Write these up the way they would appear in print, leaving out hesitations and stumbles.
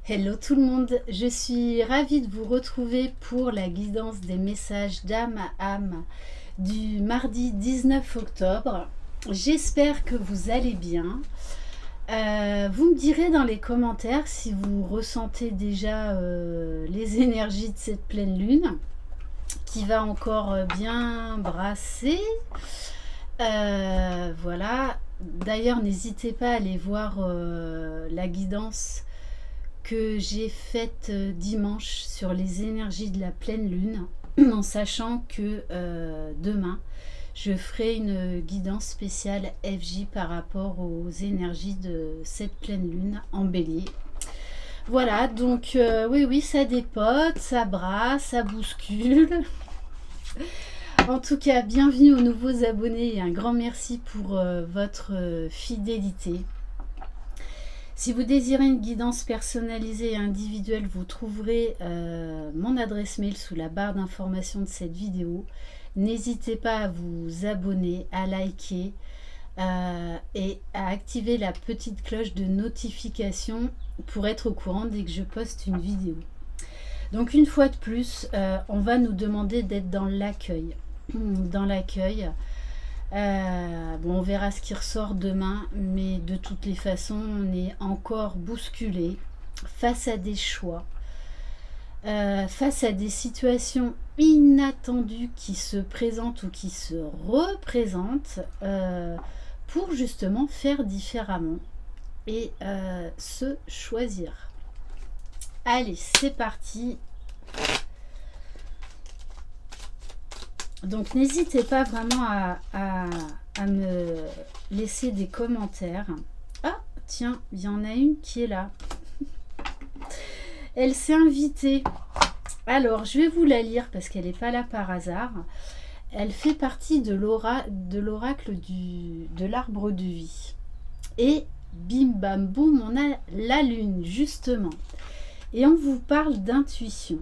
Hello tout le monde, je suis ravie de vous retrouver pour la guidance des messages d'âme à âme du mardi 19 octobre. J'espère que vous allez bien. Vous me direz dans les commentaires si vous ressentez déjà les énergies de cette pleine lune qui va encore bien brasser. Voilà. D'ailleurs, n'hésitez pas à aller voir la guidance que j'ai faite dimanche sur les énergies de la pleine lune, en sachant que demain, je ferai une guidance spéciale FJ par rapport aux énergies de cette pleine lune en bélier. Voilà, donc oui, ça dépote, ça brasse, ça bouscule. En tout cas, bienvenue aux nouveaux abonnés et un grand merci pour votre fidélité. Si vous désirez une guidance personnalisée et individuelle, vous trouverez mon adresse mail sous la barre d'information de cette vidéo. N'hésitez pas à vous abonner, à liker et à activer la petite cloche de notification pour être au courant dès que je poste une vidéo. Donc une fois de plus, on va nous demander d'être dans l'accueil. Dans l'accueil. On verra ce qui ressort demain, mais de toutes les façons, on est encore bousculé face à des choix, face à des situations inattendues qui se présentent ou qui se représentent pour justement faire différemment et se choisir. Allez, c'est parti. Donc n'hésitez pas vraiment à me laisser des commentaires. Ah, tiens, il y en a une qui est là. Elle s'est invitée. Alors, je vais vous la lire parce qu'elle n'est pas là par hasard. Elle fait partie de l'oracle de l'arbre de vie. Et bim bam boum, on a la lune, justement. Et on vous parle d'intuition.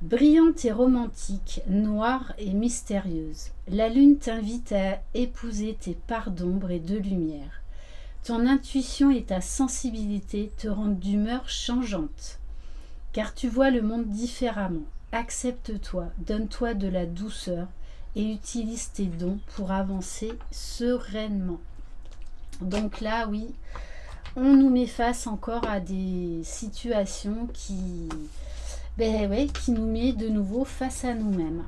Brillante et romantique, noire et mystérieuse, la lune t'invite à épouser tes parts d'ombre et de lumière. Ton intuition et ta sensibilité te rendent d'humeur changeante, car tu vois le monde différemment. Accepte-toi, donne-toi de la douceur et utilise tes dons pour avancer sereinement. Donc là, oui, on nous met face encore à des situations qui nous met de nouveau face à nous-mêmes.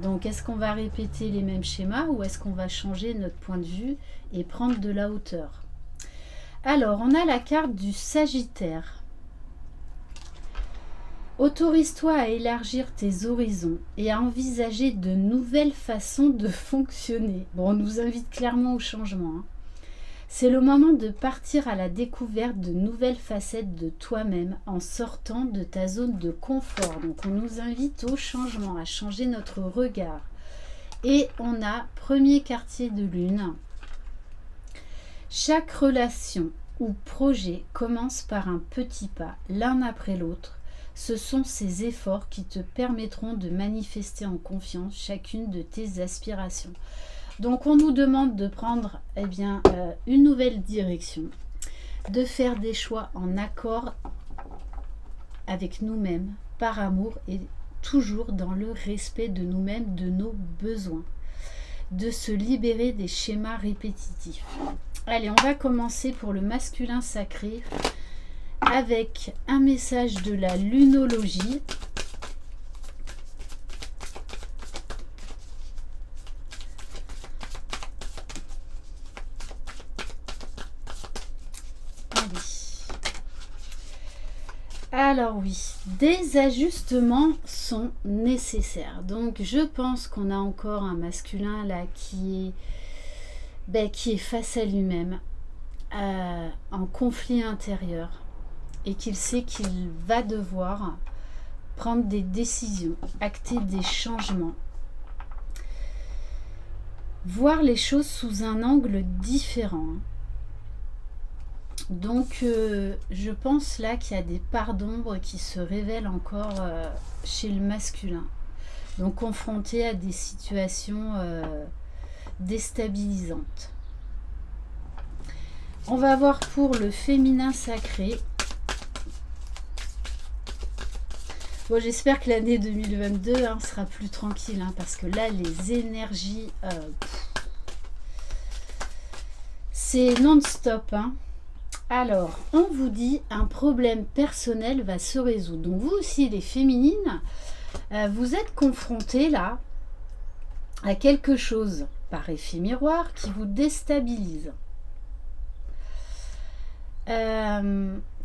Donc, est-ce qu'on va répéter les mêmes schémas ou est-ce qu'on va changer notre point de vue et prendre de la hauteur? Alors, on a la carte du Sagittaire. Autorise-toi à élargir tes horizons et à envisager de nouvelles façons de fonctionner. Bon, on nous invite clairement au changement, hein. C'est le moment de partir à la découverte de nouvelles facettes de toi-même en sortant de ta zone de confort. Donc on nous invite au changement, à changer notre regard. Et on a premier quartier de lune. Chaque relation ou projet commence par un petit pas, l'un après l'autre. Ce sont ces efforts qui te permettront de manifester en confiance chacune de tes aspirations. Donc on nous demande de prendre une nouvelle direction, de faire des choix en accord avec nous-mêmes, par amour et toujours dans le respect de nous-mêmes, de nos besoins, de se libérer des schémas répétitifs. Allez, on va commencer pour le masculin sacré avec un message de la lunologie. Alors oui, des ajustements sont nécessaires. Donc je pense qu'on a encore un masculin là qui est face à lui-même, en conflit intérieur, et qu'il sait qu'il va devoir prendre des décisions, acter des changements, voir les choses sous un angle différent. Donc je pense là qu'il y a des parts d'ombre qui se révèlent encore chez le masculin. Donc confronté à des situations déstabilisantes. On va voir pour le féminin sacré Bon, j'espère que l'année 2022 sera plus tranquille, parce que là, les énergies, c'est non-stop. Alors, on vous dit, un problème personnel va se résoudre. Donc, vous aussi, les féminines, vous êtes confrontées là à quelque chose, par effet miroir, qui vous déstabilise.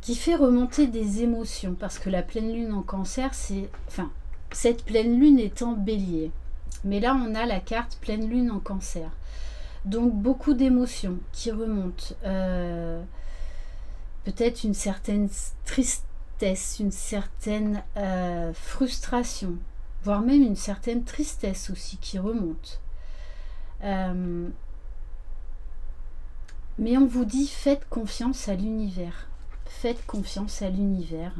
Qui fait remonter des émotions, parce que la pleine lune en cancer, cette pleine lune est en bélier, mais là on a la carte pleine lune en cancer, donc beaucoup d'émotions qui remontent, peut-être une certaine tristesse, une certaine frustration, voire même une certaine tristesse aussi qui remonte. Mais on vous dit, faites confiance à l'univers. Faites confiance à l'univers.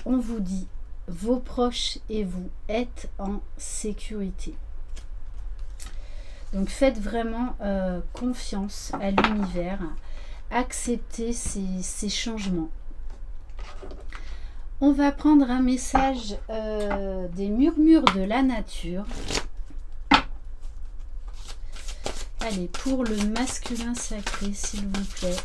On vous dit, vos proches et vous êtes en sécurité. Donc faites vraiment confiance à l'univers. Acceptez ces changements. On va prendre un message des murmures de la nature. Allez, pour le masculin sacré, s'il vous plaît.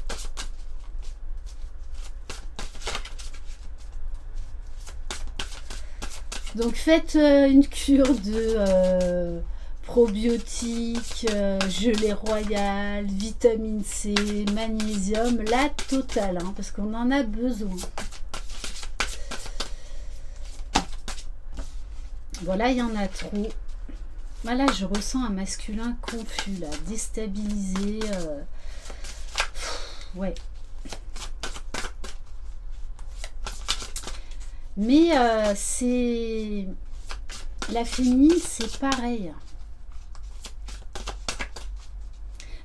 Donc faites une cure de probiotiques, gelée royale, vitamine C, magnésium, la totale, parce qu'on en a besoin. Voilà, il y en a trop. Voilà, je ressens un masculin confus, là, déstabilisé. Ouais. Mais c'est... La féminine, c'est pareil.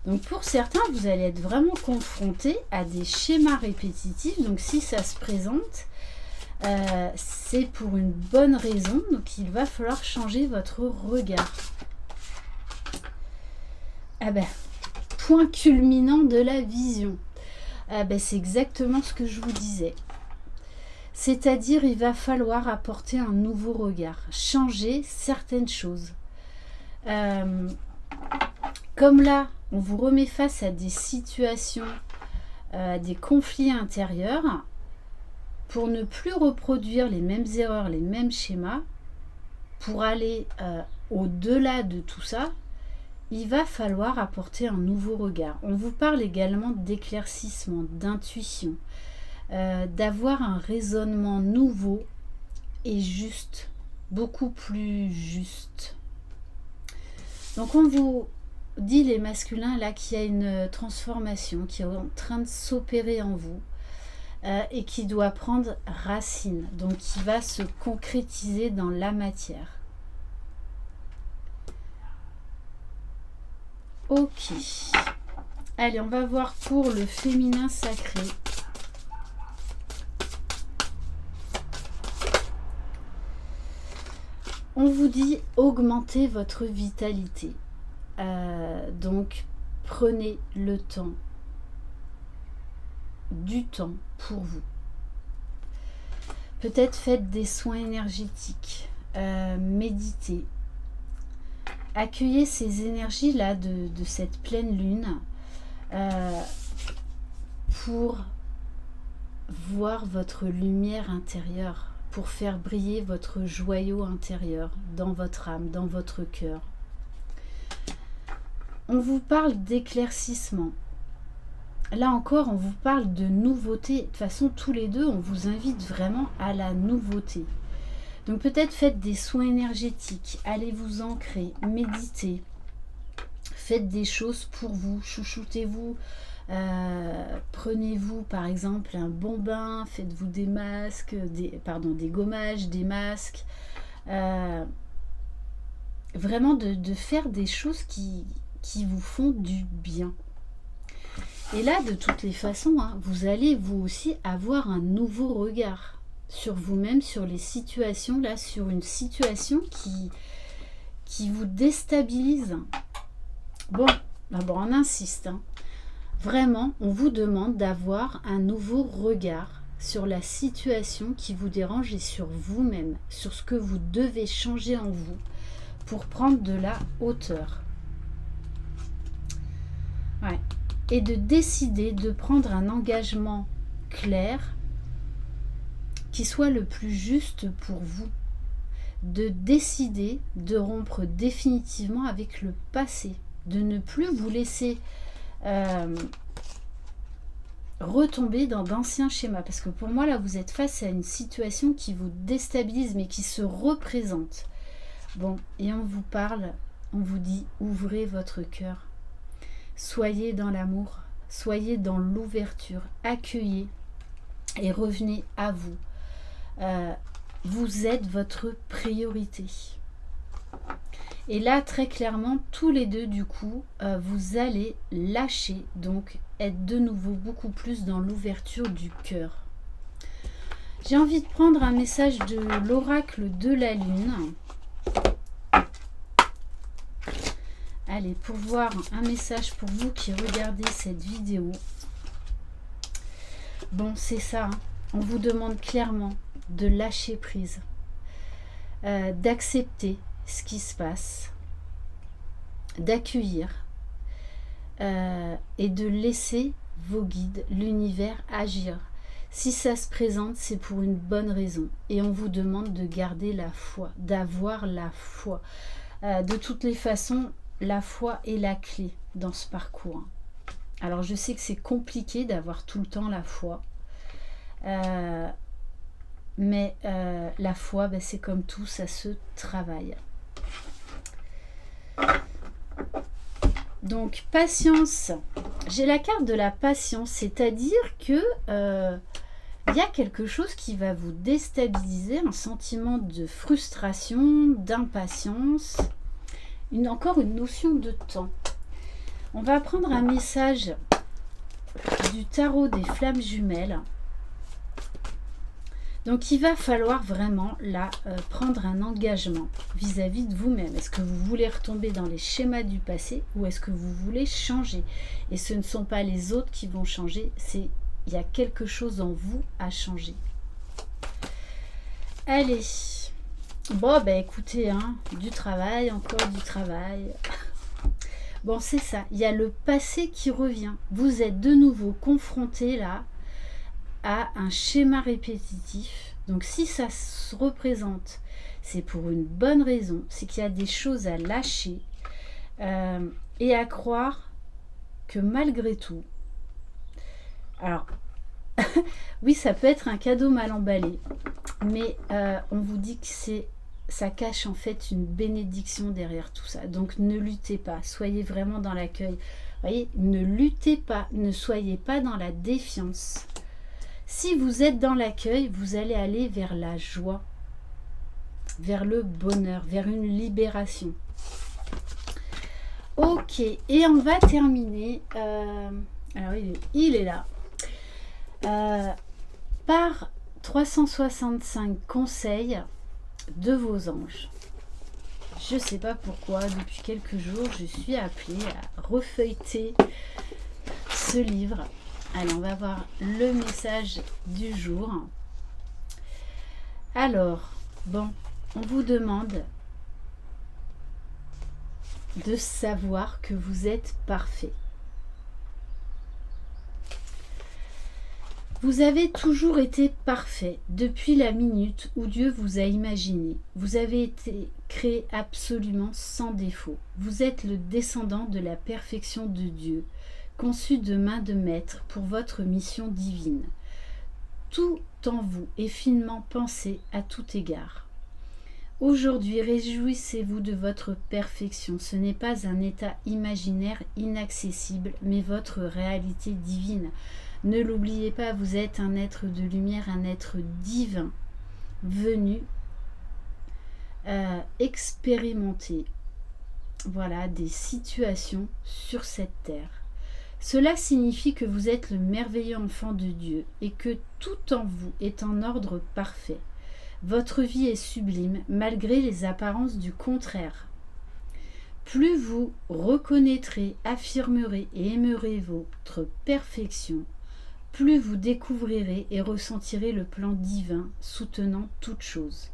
Donc pour certains, vous allez être vraiment confrontés à des schémas répétitifs. Donc si ça se présente, c'est pour une bonne raison. Donc il va falloir changer votre regard. Ah ben, point culminant de la vision. Ah ben, c'est exactement ce que je vous disais. C'est-à-dire, il va falloir apporter un nouveau regard, changer certaines choses. Comme là, on vous remet face à des situations, des conflits intérieurs, pour ne plus reproduire les mêmes erreurs, les mêmes schémas, pour aller au-delà de tout ça, il va falloir apporter un nouveau regard. On vous parle également d'éclaircissement, d'intuition, d'avoir un raisonnement nouveau et juste, beaucoup plus juste. Donc on vous dit, les masculins, là, qu'il y a une transformation qui est en train de s'opérer en vous et qui doit prendre racine, donc qui va se concrétiser dans la matière. Ok. Allez, on va voir pour le féminin sacré. On vous dit augmenter votre vitalité. Donc, prenez le temps, du temps pour vous. Peut-être faites des soins énergétiques, méditez. Accueillez ces énergies-là de cette pleine lune pour voir votre lumière intérieure, pour faire briller votre joyau intérieur dans votre âme, dans votre cœur. On vous parle d'éclaircissement. Là encore, on vous parle de nouveauté. De toute façon, tous les deux, on vous invite vraiment à la nouveauté. Donc peut-être faites des soins énergétiques, allez vous ancrer, méditez. Faites des choses pour vous, chouchoutez-vous. Prenez-vous par exemple un bon bain, faites-vous des masques, des gommages, des masques. Vraiment de faire des choses qui vous font du bien. Et là, de toutes les façons, vous allez vous aussi avoir un nouveau regard sur vous-même, sur les situations, là, sur une situation qui vous déstabilise. Bon, on insiste. Vraiment, on vous demande d'avoir un nouveau regard sur la situation qui vous dérange et sur vous-même, sur ce que vous devez changer en vous pour prendre de la hauteur. Ouais. Et de décider de prendre un engagement clair qui soit le plus juste pour vous. De décider de rompre définitivement avec le passé, de ne plus vous laisser retomber dans d'anciens schémas. Parce que pour moi, là, vous êtes face à une situation qui vous déstabilise, mais qui se représente. Bon, et on vous parle, on vous dit, ouvrez votre cœur. Soyez dans l'amour, soyez dans l'ouverture, accueillez et revenez à vous. Vous êtes votre priorité. Et là, très clairement, tous les deux, du coup, vous allez lâcher, donc être de nouveau beaucoup plus dans l'ouverture du cœur. J'ai envie de prendre un message de l'oracle de la Lune. Allez, pour voir un message pour vous qui regardez cette vidéo. Bon, c'est ça, hein. On vous demande clairement de lâcher prise, d'accepter ce qui se passe, d'accueillir et de laisser vos guides, l'univers agir. Si ça se présente, c'est pour une bonne raison. Et on vous demande de garder la foi, d'avoir la foi. De toutes les façons, la foi est la clé dans ce parcours. Alors je sais que c'est compliqué d'avoir tout le temps la foi. Mais la foi, ben, c'est comme tout, ça se travaille. Donc, patience. J'ai la carte de la patience, c'est-à-dire que y a quelque chose qui va vous déstabiliser, un sentiment de frustration, d'impatience, encore une notion de temps. On va prendre un message du tarot des flammes jumelles. Donc, il va falloir vraiment là prendre un engagement vis-à-vis de vous-même. Est-ce que vous voulez retomber dans les schémas du passé ou est-ce que vous voulez changer? Et ce ne sont pas les autres qui vont changer, il y a quelque chose en vous à changer. Allez. Bon, ben écoutez, hein, du travail, encore du travail. Bon, c'est ça. Il y a le passé qui revient. Vous êtes de nouveau confronté là à un schéma répétitif. Donc si ça se représente, c'est pour une bonne raison, c'est qu'il y a des choses à lâcher et à croire que malgré tout, alors oui, ça peut être un cadeau mal emballé, mais on vous dit que ça cache en fait une bénédiction derrière tout ça. Donc ne luttez pas, soyez vraiment dans l'accueil. Voyez, ne luttez pas, ne soyez pas dans la défiance. Si vous êtes dans l'accueil, vous allez aller vers la joie, vers le bonheur, vers une libération. Ok, et on va terminer, alors il est là, par 365 conseils de vos anges. Je ne sais pas pourquoi, depuis quelques jours, je suis appelée à refeuilleter ce livre. Allez, on va voir le message du jour. Alors, bon, on vous demande de savoir que vous êtes parfait. Vous avez toujours été parfait depuis la minute où Dieu vous a imaginé. Vous avez été créé absolument sans défaut. Vous êtes le descendant de la perfection de Dieu, conçu de main de maître pour votre mission divine. Tout en vous est finement pensé à tout égard. Aujourd'hui, réjouissez-vous de votre perfection. Ce n'est pas un état imaginaire inaccessible, mais votre réalité divine. Ne l'oubliez pas, vous êtes un être de lumière, un être divin, venu expérimenter, voilà, des situations sur cette terre. Cela signifie que vous êtes le merveilleux enfant de Dieu et que tout en vous est en ordre parfait. Votre vie est sublime malgré les apparences du contraire. Plus vous reconnaîtrez, affirmerez et aimerez votre perfection, plus vous découvrirez et ressentirez le plan divin soutenant toute chose.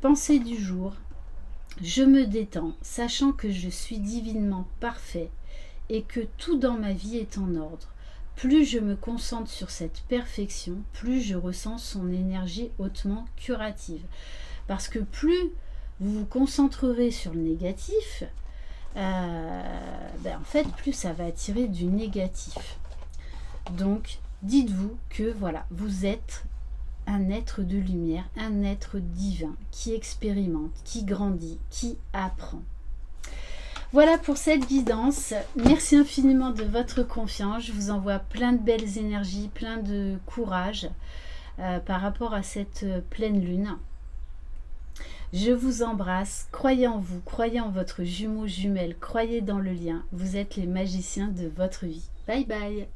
Pensée du jour: je me détends, sachant que je suis divinement parfait et que tout dans ma vie est en ordre. Plus je me concentre sur cette perfection, plus je ressens son énergie hautement curative. Parce que plus vous vous concentrerez sur le négatif, en fait, plus ça va attirer du négatif. Donc, dites-vous que voilà, vous êtes un être de lumière, un être divin qui expérimente, qui grandit, qui apprend. Voilà pour cette guidance. Merci infiniment de votre confiance. Je vous envoie plein de belles énergies, plein de courage par rapport à cette pleine lune. Je vous embrasse. Croyez en vous, croyez en votre jumeau jumelle, croyez dans le lien. Vous êtes les magiciens de votre vie. Bye bye.